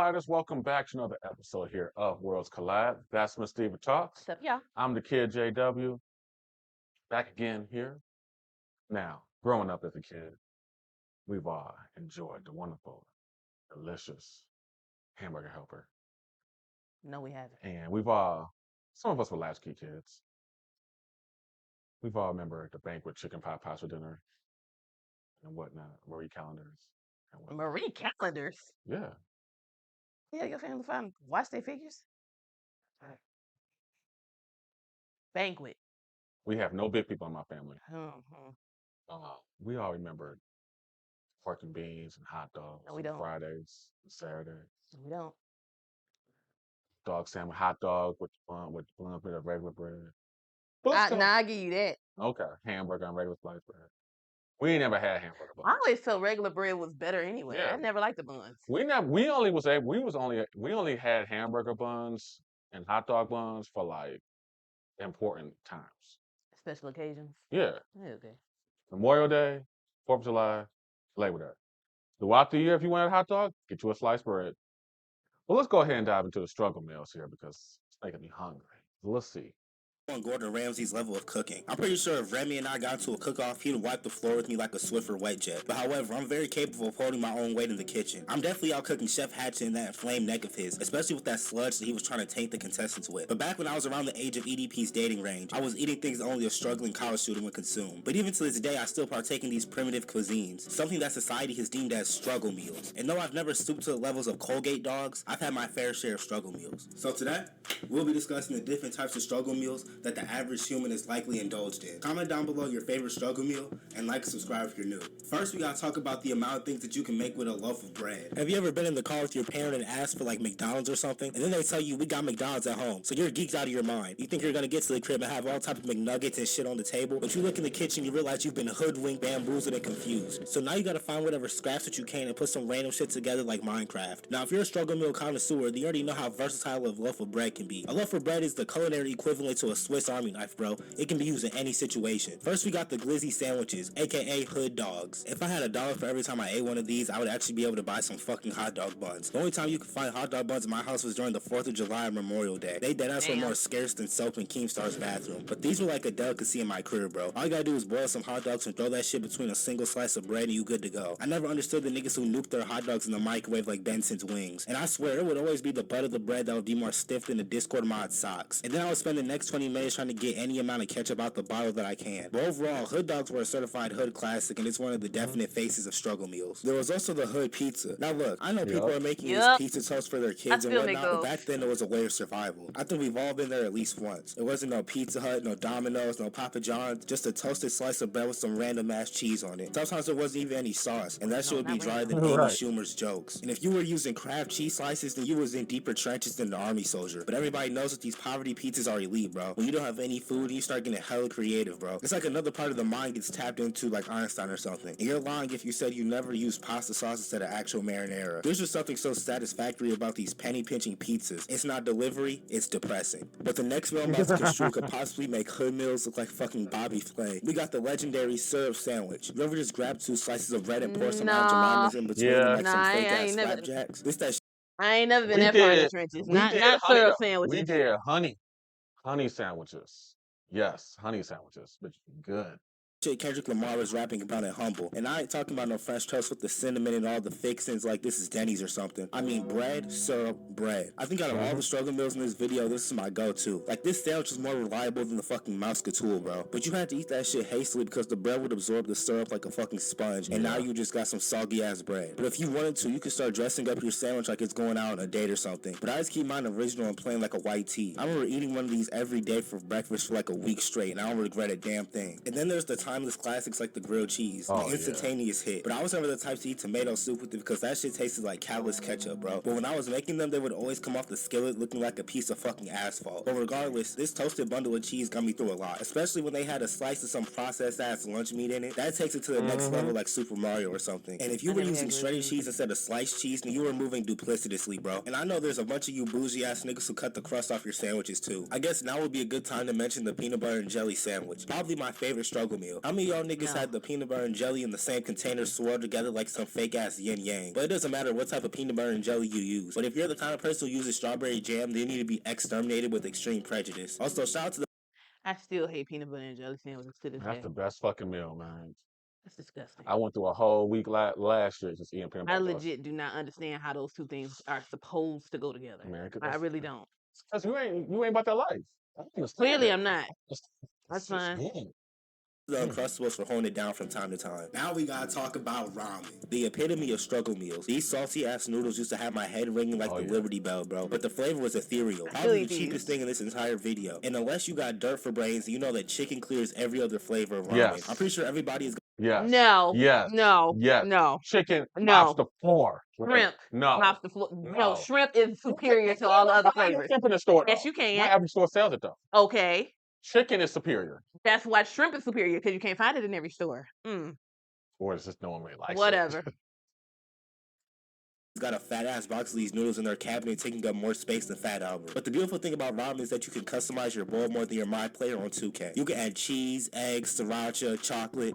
Colliders, welcome back to another episode here of Worlds Collide. That's Miss Diva Talks. What's up, y'all? I'm the kid JW, back again here. Now, growing up as a kid, we've all enjoyed the wonderful, delicious hamburger helper. No, we haven't. And some of us were latchkey kids. We've all remembered the banquet chicken pot pies for dinner and whatnot, Marie calendars. And whatnot. Marie calendars. Yeah. Yeah, your family watch their figures. Banquet. We have no big people in my family. Mm-hmm. We all remembered pork and beans and hot dogs No, we on don't. Fridays and Saturdays. We don't. Dog sandwich, hot dog with bun with a regular bread. I give you that. Okay, hamburger and regular sliced bread. We ain't never had hamburger buns. I always felt regular bread was better anyway. Yeah. I never liked the buns. We only had hamburger buns and hot dog buns for like important times. Special occasions. Yeah. Okay. Memorial Day, 4th of July, Labor Day. Throughout the year, if you want a hot dog, get you a sliced bread. Well, let's go ahead and dive into the struggle meals here because it's making me hungry. Let's see. On Gordon Ramsay's level of cooking. I'm pretty sure if Remy and I got into a cook-off, he'd wipe the floor with me like a Swiffer wet jet. But however, I'm very capable of holding my own weight in the kitchen. I'm definitely out cooking Chef Hatchet in that inflamed neck of his, especially with that sludge that he was trying to taint the contestants with. But back when I was around the age of EDP's dating range, I was eating things that only a struggling college student would consume. But even to this day, I still partake in these primitive cuisines, something that society has deemed as struggle meals. And though I've never stooped to the levels of Colgate dogs, I've had my fair share of struggle meals. So today, we'll be discussing the different types of struggle meals that the average human is likely indulged in. Comment down below your favorite struggle meal and like and subscribe if you're new. First, we gotta talk about the amount of things that you can make with a loaf of bread. Have you ever been in the car with your parent and asked for like McDonald's or something, and then they tell you we got McDonald's at home, so you're geeked out of your mind. You think you're gonna get to the crib and have all type of McNuggets and shit on the table, but you look in the kitchen, you realize you've been hoodwinked, bamboozled, and confused. So now you gotta find whatever scraps that you can and put some random shit together like Minecraft. Now, if you're a struggle meal connoisseur, then you already know how versatile a loaf of bread can be. A loaf of bread is the culinary equivalent to a Swiss Army knife, bro. It can be used in any situation. First, we got the glizzy sandwiches, aka hood dogs. If I had $1 for every time I ate one of these, I would actually be able to buy some fucking hot dog buns. The only time you could find hot dog buns in my house was during the 4th of July and Memorial Day. They deadass were more scarce than soap in Keemstar's bathroom. But these were like a delicacy in my career, bro. All you gotta do is boil some hot dogs and throw that shit between a single slice of bread and you good to go. I never understood the niggas who nuked their hot dogs in the microwave like Benson's wings. And I swear, it would always be the butt of the bread that would be more stiff than the Discord mod socks. And then I would spend the next 20 minutes trying to get any amount of ketchup out the bottle that I can. But overall, hood dogs were a certified hood classic, and it's one of the definite faces of struggle meals. There was also the hood pizza. Now look, I know people are making these pizza toast for their kids and whatnot, but back then it was a way of survival. I think we've all been there at least once. It wasn't no Pizza Hut, no Domino's, no Papa John's, just a toasted slice of bread with some random ass cheese on it. Sometimes there wasn't even any sauce, and that shit would be drier than Amy Schumer's jokes. And if you were using Kraft cheese slices, then you was in deeper trenches than the army soldier. But everybody knows that these poverty pizzas are elite, bro. When you don't have any food, you start getting hella creative, bro. It's like another part of the mind gets tapped into like Einstein or something. And you're lying if you said you never used pasta sauce instead of actual marinara. There's just something so satisfactory about these penny pinching pizzas. It's not delivery, it's depressing. But the next meal I'm about to construe could possibly make hood meals look like fucking Bobby Flay. We got the legendary syrup sandwich. You ever just grab 2 slices of bread and pour some Aunt Jemimas in between them like some fake ass flapjacks? This that I ain't never been that far in the trenches. Not syrup sandwiches. We did honey sandwiches. Yes, honey sandwiches, but good. Shit Kendrick Lamar was rapping about it humble. And I ain't talking about no French toast with the cinnamon and all the fixins like this is Denny's or something. I mean bread, syrup, bread. I think out of all the struggle meals in this video, this is my go-to. Like this sandwich is more reliable than the fucking Muscatool, bro. But you had to eat that shit hastily because the bread would absorb the syrup like a fucking sponge. And now you just got some soggy ass bread. But if you wanted to, you could start dressing up your sandwich like it's going out on a date or something. But I just keep mine original and plain like a white tea. I remember eating one of these every day for breakfast for like a week straight, and I don't regret a damn thing. And then there's the timeless classics like the grilled cheese, the instantaneous hit. But I was never the type to eat tomato soup with it because that shit tasted like callous ketchup, bro. But when I was making them, they would always come off the skillet looking like a piece of fucking asphalt. But regardless, this toasted bundle of cheese got me through a lot, especially when they had a slice of some processed ass lunch meat in it. That takes it to the next level like Super Mario or something. And if you were using shredded cheese instead of sliced cheese, then you were moving duplicitously, bro. And I know there's a bunch of you bougie ass niggas who cut the crust off your sandwiches too. I guess now would be a good time to mention the peanut butter and jelly sandwich. Probably my favorite struggle meal. How many of y'all niggas No. had the peanut butter and jelly in the same container swirled together like some fake ass yin yang? But it doesn't matter what type of peanut butter and jelly you use. But if you're the kind of person who uses strawberry jam, then you need to be exterminated with extreme prejudice. Also, shout out to the I still hate peanut butter and jelly sandwiches to this That's day. the best fucking meal, man. That's disgusting. I went through a whole week last year just eating peanut I butter. toast. legit do not understand how those two things are supposed to go together. Man, 'cause I really don't. Cause you ain't about that life. I understand Clearly, it. I'm not. It's That's just fine. good. the Uncrustables for holding it down from time to time. Now we gotta talk about ramen, the epitome of struggle meals. These salty ass noodles used to have my head ringing like Oh, the yeah. Liberty Bell, bro. But the flavor was ethereal. I Probably feel the you. cheapest thing in this entire video. And unless you got dirt for brains, you know that chicken clears every other flavor of ramen. Yes. I'm pretty sure everybody is. Yes. No. Yes. No. Yes. No. Chicken No. mops the floor. Shrimp. No. Mops the floor. No. No, shrimp is superior to all the other flavors. Shrimp in the store. Yes, though. you can. Not every store sells it though. Okay. Chicken is superior. That's why shrimp is superior, because you can't find it in every store. Or it's just no one really likes Whatever. it. Got a fat ass box of these noodles in their cabinet, taking up more space than Fat Albert. But the beautiful thing about ramen is that you can customize your bowl more than your My Player on 2K. You can add cheese, eggs, sriracha, chocolate.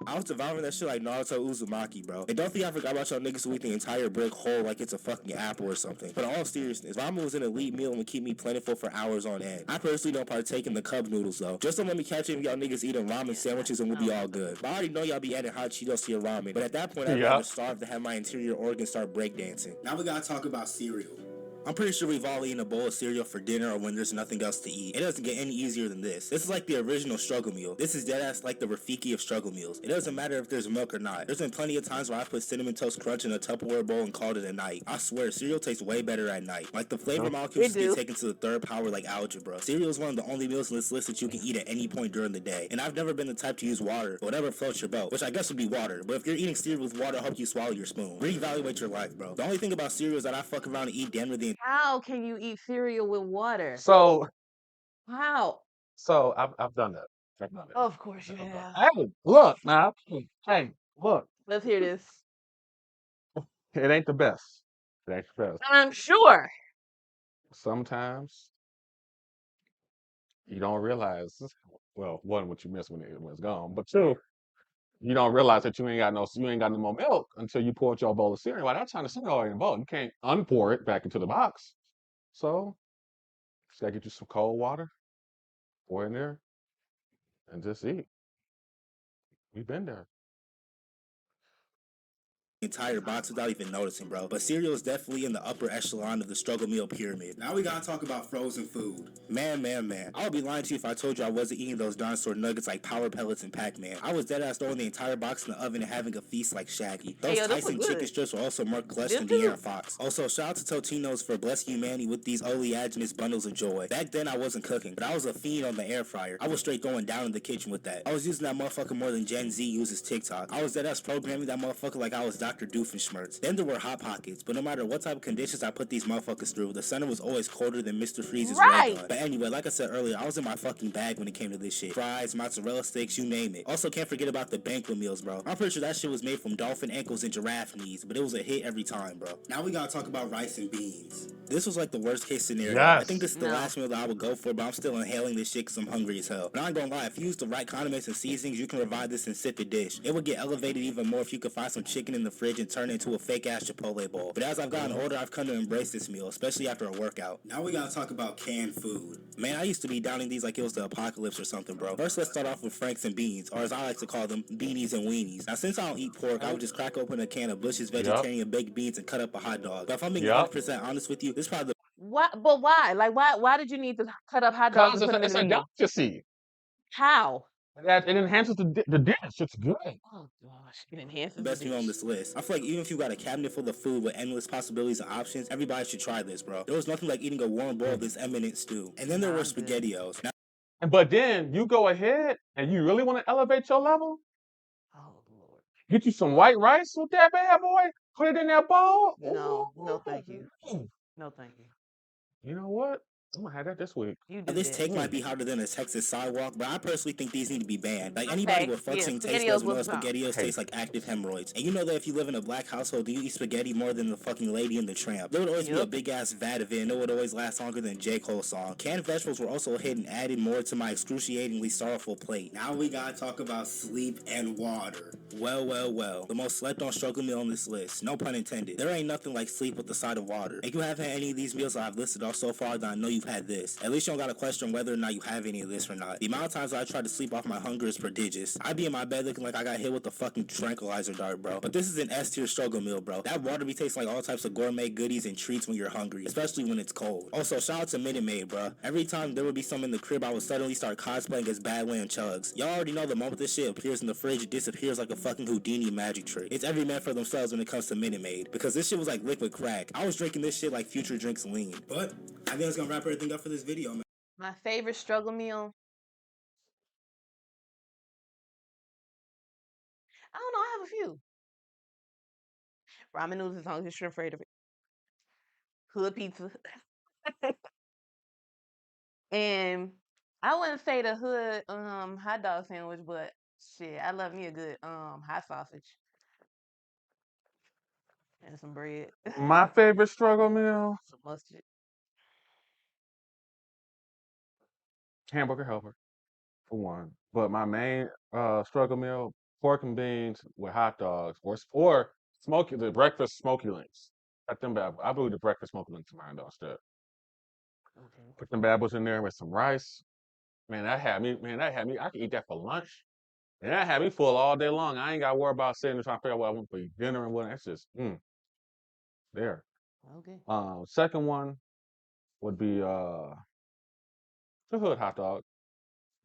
I was devouring that shit like Naruto Uzumaki, bro. And don't think I forgot about y'all niggas who eat the entire brick whole like it's a fucking apple or something. But in all seriousness, ramen was an elite meal and would keep me plentiful for hours on end. I personally don't partake in the cup noodles though. Just don't let me catch any of y'all niggas eating ramen sandwiches and we'll be all good. But I already know y'all be adding hot Cheetos to your ramen. But at that point, I'd rather starve than have my interior organs start breakdancing. Now we gotta talk about cereal. I'm pretty sure we've all eaten a bowl of cereal for dinner or when there's nothing else to eat. It doesn't get any easier than this. This is like the original struggle meal. This is deadass like the Rafiki of struggle meals. It doesn't matter if there's milk or not. There's been plenty of times where I put Cinnamon Toast Crunch in a Tupperware bowl and called it a night. I swear, cereal tastes way better at night. Like the flavor molecules just get taken to the third power like algebra. Cereal is one of the only meals on this list that you can eat at any point during the day. And I've never been the type to use water, or whatever floats your boat, which I guess would be water. But if you're eating cereal with water, I hope you swallow your spoon. Reevaluate your life, bro. The only thing about cereal is that I fuck around and eat damn near the How can you eat cereal with water? So How? I've done that. I've done it. Of course you have. Hey, look now. Hey, look. Let's hear this. It ain't the best. It ain't the best. I'm sure. Sometimes you don't realize. Well, one, what you miss when it's gone, but two, you don't realize that you ain't got no more milk until you pour out your bowl of cereal. By that time, the cereal already in the bowl. You can't unpour it back into the box. So, just gotta get you some cold water, pour in there, and just eat. We've been there. Entire box without even noticing, bro. But cereal is definitely in the upper echelon of the struggle meal pyramid. Now we gotta talk about frozen food. Man. I would be lying to you if I told you I wasn't eating those dinosaur nuggets like Power Pellets and Pac-Man. I was deadass throwing the entire box in the oven and having a feast like Shaggy. Those Tyson chicken strips were also more clutch than De'Aaron Fox. Also, shout out to Totino's for blessing humanity with these oleaginous bundles of joy. Back then, I wasn't cooking, but I was a fiend on the air fryer. I was straight going down in the kitchen with that. I was using that motherfucker more than Gen Z uses TikTok. I was deadass programming that motherfucker like I was Dr. Doofenshmirtz. Then there were Hot Pockets, but no matter what type of conditions I put these motherfuckers through, the center was always colder than Mr. Freeze's ray gun. But anyway, like I said earlier, I was in my fucking bag when it came to this shit. Fries, mozzarella sticks, you name it. Also, can't forget about the banquet meals, bro. I'm pretty sure that shit was made from dolphin ankles and giraffe knees, but it was a hit every time, bro. Now we gotta talk about rice and beans. This was like the worst case scenario. Yes. I think this is the last meal that I would go for, but I'm still inhaling this shit because I'm hungry as hell. But I ain't gonna lie, if you use the right condiments and seasonings, you can revive this insipid dish. It would get elevated even more if you could find some chicken in the fridge and turn it into a fake ass Chipotle bowl. But as I've gotten older, I've come to embrace this meal, especially after a workout. Now we gotta talk about canned food. Man, I used to be downing these like it was the apocalypse or something, bro. First, let's start off with Franks and Beans, or as I like to call them, beanies and weenies. Now, since I don't eat pork, I would just crack open a can of Bush's vegetarian baked beans and cut up a hot dog. But if I'm being 100% honest with you, this is probably the What? But why? Like, why did you need to cut up hot dogs Because and put them in it's the a menu? delicacy. How? It enhances the dish. It's good. Oh gosh, it enhances the best meal on this list. I feel like even if you got a cabinet full of food with endless possibilities and options, everybody should try this, bro. There was nothing like eating a warm bowl of this eminent stew. And then there were SpaghettiOs. Now, But then you go ahead and you really want to elevate your level. Oh Lord. Get you some white rice with that bad boy. Put it in that bowl. No, thank you. No, thank you. You know what? I'm gonna have that this week. You do This that. take might be harder than a Texas sidewalk, but I personally think these need to be banned. Like, anybody Okay. with Yeah, functioning taste SpaghettiOs buds will know was that bomb. SpaghettiOs taste like active hemorrhoids. And you know that if you live in a black household, you eat spaghetti more than the fucking Lady and the Tramp. There would always be a Yup. big ass vat of it, and it would always last longer than J. Cole's song. Canned vegetables were also a hit and added more to my excruciatingly sorrowful plate. Now we gotta talk about sleep and water. Well, well, well. The most slept on struggle meal on this list. No pun intended. There ain't nothing like sleep with the side of water. If you haven't had any of these meals that I've listed off so far, then I know you've had this. At least you don't gotta question whether or not you have any of this or not. The amount of times I try to sleep off my hunger is prodigious. I be in my bed looking like I got hit with a fucking tranquilizer dart, bro. But this is an S tier struggle meal, bro. That water be tastes like all types of gourmet goodies and treats when you're hungry, especially when it's cold. Also, shout out to Minute Maid, bro. Every time there would be some in the crib, I would suddenly start cosplaying as Badway and Chugs. Y'all already know the moment this shit appears in the fridge, it disappears like a fucking Houdini magic trick. It's every man for themselves when it comes to Minute Maid, because this shit was like liquid crack. I was drinking this shit like Future drinks lean. But I think that's gonna wrap everything up for this video, man. My favorite struggle meal. I don't know. I have a few. Ramen noodles as long as you're afraid of it. Hood pizza. And I wouldn't say the hood hot dog sandwich, but shit, I love me a good hot sausage and some bread. My favorite struggle meal, Some mustard. hamburger helper for one. But my main struggle meal, pork and beans with hot dogs or smoky the breakfast smoky links. Got them bad. I believe the breakfast smoky links mine though instead. Okay. Put them bad boys in there with some rice. Man, that had me, I could eat that for lunch. And that had me full all day long. I ain't got to worry about sitting and trying to figure out what I want for dinner and what. It's just, there. Okay. Second one would be the hood hot dog.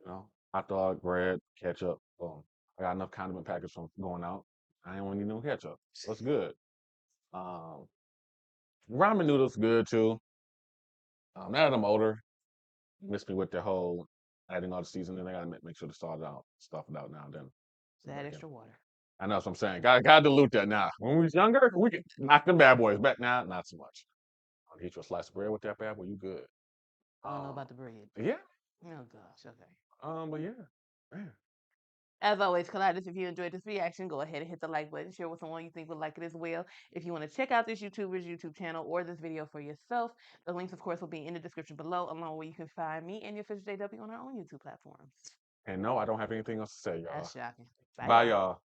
You know, hot dog, bread, ketchup. Boom. I got enough condiment packets from going out. I ain't want to need no ketchup. That's good. Um, ramen noodles good too. Now that I'm older, miss me with the whole adding all the seasoning. I gotta make sure to start out, stuff it out now and then. So add extra water. I know what I'm saying. Gotta dilute that now. When we was younger, we could knock them bad boys back now, not so much. I'll get you a slice of bread with that bad boy, you good. I don't know about the bread. Yeah. Oh gosh, okay. But yeah, man. As always, Colliders, if you enjoyed this reaction, go ahead and hit the like button. Share with someone you think would like it as well. If you want to check out this YouTuber's YouTube channel or this video for yourself, the links, of course, will be in the description below, along with where you can find me and your Fish JW on our own YouTube platforms. And no, I don't have anything else to say, y'all. That's shocking. Bye, y'all.